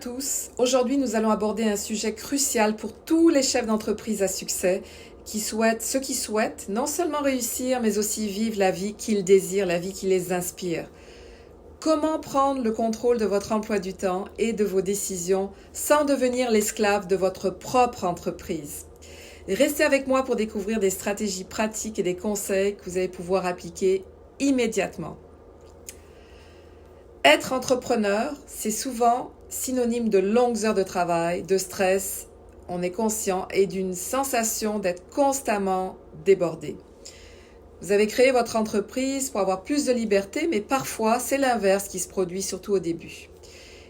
Tous. Aujourd'hui, nous allons aborder un sujet crucial pour tous les chefs d'entreprise à succès ceux qui souhaitent non seulement réussir, mais aussi vivre la vie qu'ils désirent, la vie qui les inspire. Comment prendre le contrôle de votre emploi du temps et de vos décisions sans devenir l'esclave de votre propre entreprise? Restez avec moi pour découvrir des stratégies pratiques et des conseils que vous allez pouvoir appliquer immédiatement. Être entrepreneur, c'est souvent synonyme de longues heures de travail, de stress, on est conscient, et d'une sensation d'être constamment débordé. Vous avez créé votre entreprise pour avoir plus de liberté, mais parfois c'est l'inverse qui se produit, surtout au début,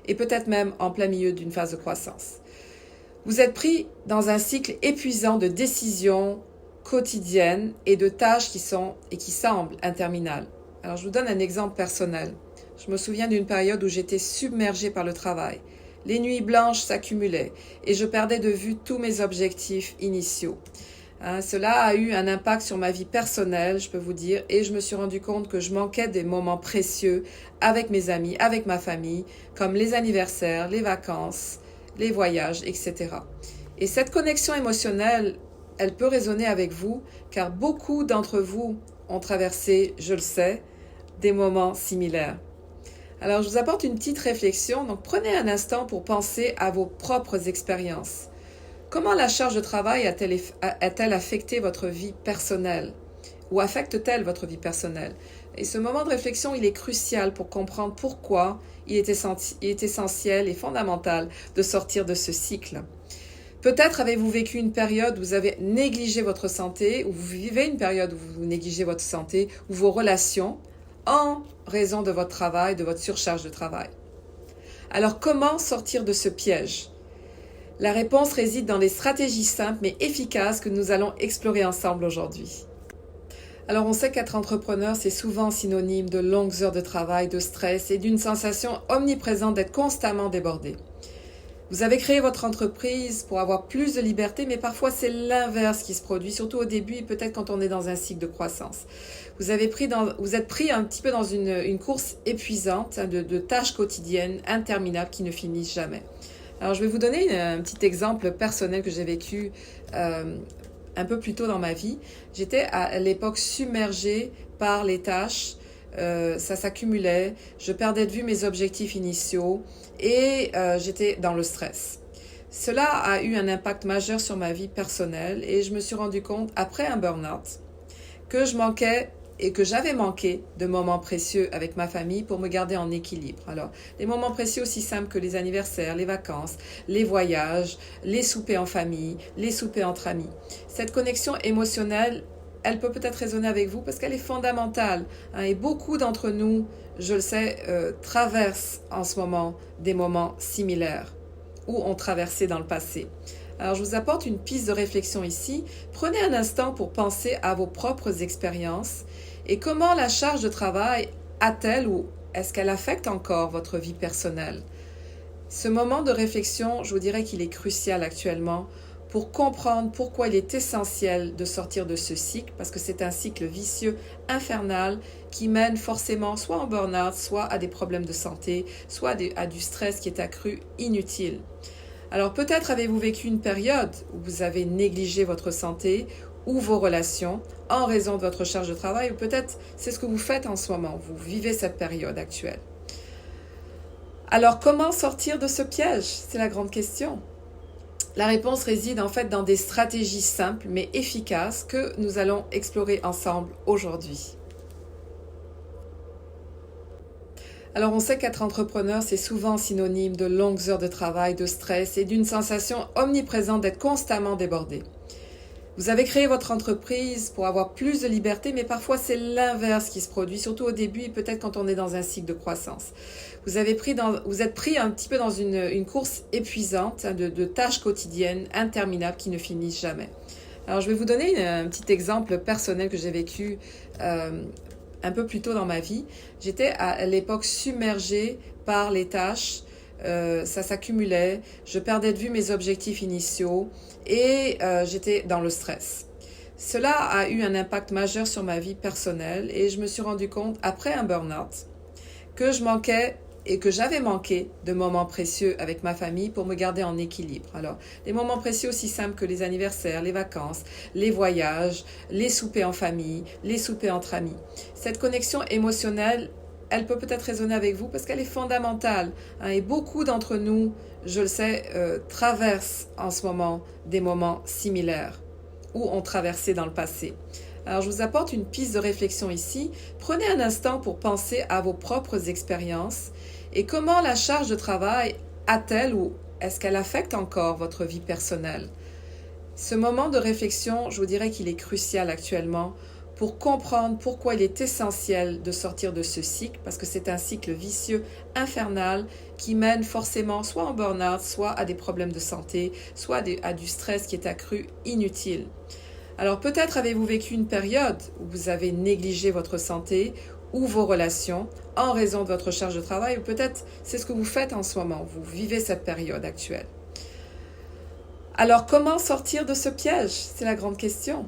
et peut-être même en plein milieu d'une phase de croissance. Vous êtes pris dans un cycle épuisant de décisions quotidiennes et de tâches qui semblent interminables. Alors je vous donne un exemple personnel. Je me souviens d'une période où j'étais submergée par le travail. Les nuits blanches s'accumulaient et je perdais de vue tous mes objectifs initiaux. Cela a eu un impact sur ma vie personnelle, je peux vous dire, et je me suis rendu compte que je manquais des moments précieux avec mes amis, avec ma famille, comme les anniversaires, les vacances, les voyages, etc. Et cette connexion émotionnelle, elle peut résonner avec vous, car beaucoup d'entre vous ont traversé, je le sais, des moments similaires. Alors, je vous apporte une petite réflexion. Donc, prenez un instant pour penser à vos propres expériences. Comment la charge de travail a-t-elle affecté votre vie personnelle? Ou affecte-t-elle votre vie personnelle? Et ce moment de réflexion, il est crucial pour comprendre pourquoi il est essentiel et fondamental de sortir de ce cycle. Peut-être avez-vous vécu une période où vous avez négligé votre santé, ou vous vivez une période où vous négligez votre santé, ou vos relations, en raison de votre travail, de votre surcharge de travail. Alors, comment sortir de ce piège? La réponse réside dans des stratégies simples mais efficaces que nous allons explorer ensemble aujourd'hui. Alors, on sait qu'être entrepreneur, c'est souvent synonyme de longues heures de travail, de stress et d'une sensation omniprésente d'être constamment débordé. Vous avez créé votre entreprise pour avoir plus de liberté, mais parfois c'est l'inverse qui se produit, surtout au début et peut-être quand on est dans un cycle de croissance. Vous êtes pris un petit peu dans une course épuisante de tâches quotidiennes interminables qui ne finissent jamais. Alors je vais vous donner un petit exemple personnel que j'ai vécu un peu plus tôt dans ma vie. J'étais à l'époque submergée par les tâches. Ça s'accumulait, je perdais de vue mes objectifs initiaux et j'étais dans le stress. Cela a eu un impact majeur sur ma vie personnelle et je me suis rendu compte, après un burn-out, que j'avais manqué de moments précieux avec ma famille pour me garder en équilibre. Alors, des moments précieux aussi simples que les anniversaires, les vacances, les voyages, les soupers en famille, les soupers entre amis. Cette connexion émotionnelle, elle peut peut-être résonner avec vous parce qu'elle est fondamentale. Et beaucoup d'entre nous, je le sais, traversent en ce moment des moments similaires ou ont traversé dans le passé. Alors, je vous apporte une piste de réflexion ici. Prenez un instant pour penser à vos propres expériences et comment la charge de travail a-t-elle ou est-ce qu'elle affecte encore votre vie personnelle? Ce moment de réflexion, je vous dirais qu'il est crucial actuellement pour comprendre pourquoi il est essentiel de sortir de ce cycle, parce que c'est un cycle vicieux, infernal, qui mène forcément soit en burn-out, soit à des problèmes de santé, soit à du stress qui est accru inutile. Alors peut-être avez-vous vécu une période où vous avez négligé votre santé ou vos relations en raison de votre charge de travail, ou peut-être c'est ce que vous faites en ce moment, vous vivez cette période actuelle. Alors comment sortir de ce piège? C'est la grande question. La réponse réside en fait dans des stratégies simples mais efficaces que nous allons explorer ensemble aujourd'hui. Alors on sait qu'être entrepreneur, c'est souvent synonyme de longues heures de travail, de stress et d'une sensation omniprésente d'être constamment débordé. Vous avez créé votre entreprise pour avoir plus de liberté, mais parfois c'est l'inverse qui se produit, surtout au début et peut-être quand on est dans un cycle de croissance. Vous êtes pris un petit peu dans une course épuisante de tâches quotidiennes interminables qui ne finissent jamais. Alors je vais vous donner un petit exemple personnel que j'ai vécu un peu plus tôt dans ma vie. J'étais à l'époque submergée par les tâches. Ça s'accumulait, je perdais de vue mes objectifs initiaux et j'étais dans le stress. Cela a eu un impact majeur sur ma vie personnelle et je me suis rendu compte, après un burn-out, que je manquais et que j'avais manqué de moments précieux avec ma famille pour me garder en équilibre. Alors, des moments précieux aussi simples que les anniversaires, les vacances, les voyages, les soupers en famille, les soupers entre amis. Cette connexion émotionnelle, elle peut peut-être résonner avec vous parce qu'elle est fondamentale, hein, et beaucoup d'entre nous, je le sais, traversent en ce moment des moments similaires ou ont traversé dans le passé. Alors, je vous apporte une piste de réflexion ici. Prenez un instant pour penser à vos propres expériences et comment la charge de travail a-t-elle ou est-ce qu'elle affecte encore votre vie personnelle. Ce moment de réflexion, je vous dirais qu'il est crucial actuellement pour comprendre pourquoi il est essentiel de sortir de ce cycle, parce que c'est un cycle vicieux, infernal, qui mène forcément soit en burn-out, soit à des problèmes de santé, soit à du stress qui est accru, inutile. Alors peut-être avez-vous vécu une période où vous avez négligé votre santé ou vos relations en raison de votre charge de travail, ou peut-être c'est ce que vous faites en ce moment, vous vivez cette période actuelle. Alors comment sortir de ce piège? C'est la grande question.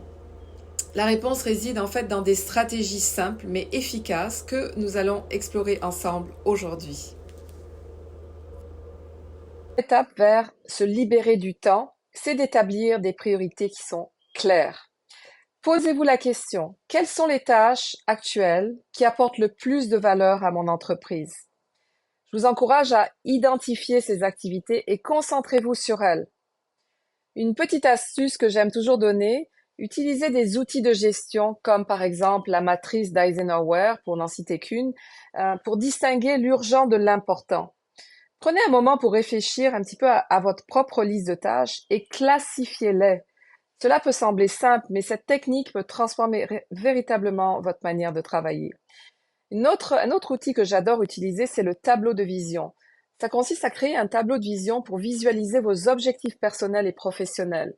La réponse réside en fait dans des stratégies simples mais efficaces que nous allons explorer ensemble aujourd'hui. L'étape vers se libérer du temps, c'est d'établir des priorités qui sont claires. Posez-vous la question, quelles sont les tâches actuelles qui apportent le plus de valeur à mon entreprise? Je vous encourage à identifier ces activités et concentrez-vous sur elles. Une petite astuce que j'aime toujours donner, utilisez des outils de gestion comme par exemple la matrice d'Eisenhower, pour n'en citer qu'une, pour distinguer l'urgent de l'important. Prenez un moment pour réfléchir un petit peu à votre propre liste de tâches et classifiez-les. Cela peut sembler simple, mais cette technique peut transformer véritablement votre manière de travailler. Un autre outil que j'adore utiliser, c'est le tableau de vision. Ça consiste à créer un tableau de vision pour visualiser vos objectifs personnels et professionnels.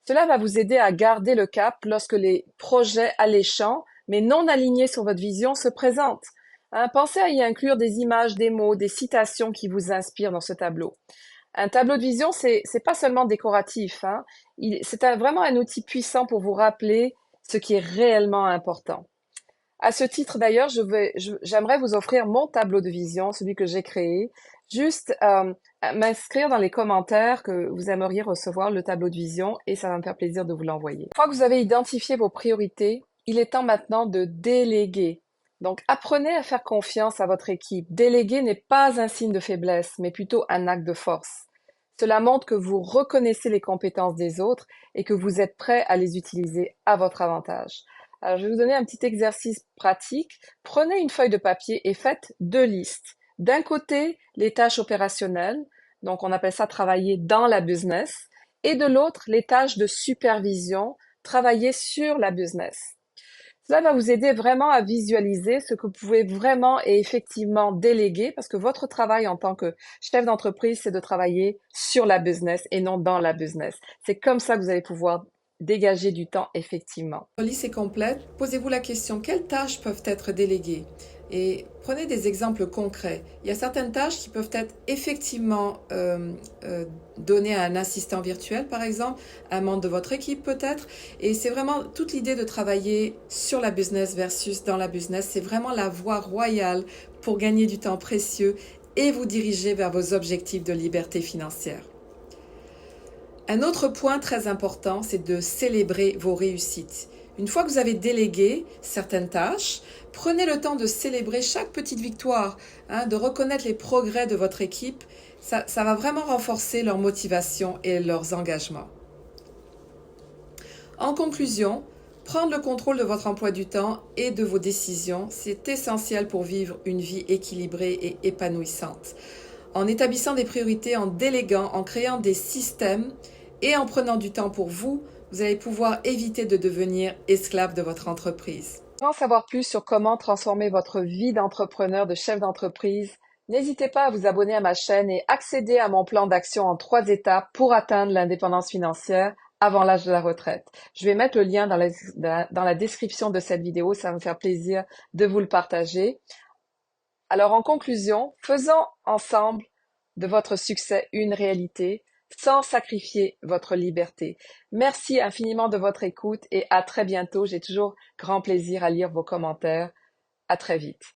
Cela va vous aider à garder le cap lorsque les projets alléchants, mais non alignés sur votre vision, se présentent. Pensez à y inclure des images, des mots, des citations qui vous inspirent dans ce tableau. Un tableau de vision, c'est pas seulement décoratif, hein. C'est vraiment un outil puissant pour vous rappeler ce qui est réellement important. À ce titre, d'ailleurs, j'aimerais vous offrir mon tableau de vision, celui que j'ai créé. Juste m'inscrire dans les commentaires que vous aimeriez recevoir le tableau de vision et ça va me faire plaisir de vous l'envoyer. Une fois que vous avez identifié vos priorités, il est temps maintenant de déléguer. Donc, apprenez à faire confiance à votre équipe. Déléguer n'est pas un signe de faiblesse, mais plutôt un acte de force. Cela montre que vous reconnaissez les compétences des autres et que vous êtes prêt à les utiliser à votre avantage. Alors, je vais vous donner un petit exercice pratique. Prenez une feuille de papier et faites deux listes. D'un côté, les tâches opérationnelles, donc on appelle ça travailler dans la business, et de l'autre, les tâches de supervision, travailler sur la business. Cela va vous aider vraiment à visualiser ce que vous pouvez vraiment et effectivement déléguer parce que votre travail en tant que chef d'entreprise, c'est de travailler sur la business et non dans la business. C'est comme ça que vous allez pouvoir dégager du temps effectivement. Votre liste est complète. Posez-vous la question, quelles tâches peuvent être déléguées? Et prenez des exemples concrets. Il y a certaines tâches qui peuvent être effectivement données à un assistant virtuel, par exemple, un membre de votre équipe peut-être. Et c'est vraiment toute l'idée de travailler sur la business versus dans la business. C'est vraiment la voie royale pour gagner du temps précieux et vous diriger vers vos objectifs de liberté financière. Un autre point très important, c'est de célébrer vos réussites. Une fois que vous avez délégué certaines tâches, prenez le temps de célébrer chaque petite victoire, de reconnaître les progrès de votre équipe. Ça va vraiment renforcer leur motivation et leurs engagements. En conclusion, prendre le contrôle de votre emploi du temps et de vos décisions, c'est essentiel pour vivre une vie équilibrée et épanouissante. En établissant des priorités, en déléguant, en créant des systèmes et en prenant du temps pour vous, vous allez pouvoir éviter de devenir esclave de votre entreprise. Pour en savoir plus sur comment transformer votre vie d'entrepreneur, de chef d'entreprise, n'hésitez pas à vous abonner à ma chaîne et accéder à mon plan d'action en 3 étapes pour atteindre l'indépendance financière avant l'âge de la retraite. Je vais mettre le lien dans la description de cette vidéo, ça va me faire plaisir de vous le partager. Alors en conclusion, faisons ensemble de votre succès une réalité sans sacrifier votre liberté. Merci infiniment de votre écoute et à très bientôt. J'ai toujours grand plaisir à lire vos commentaires. À très vite.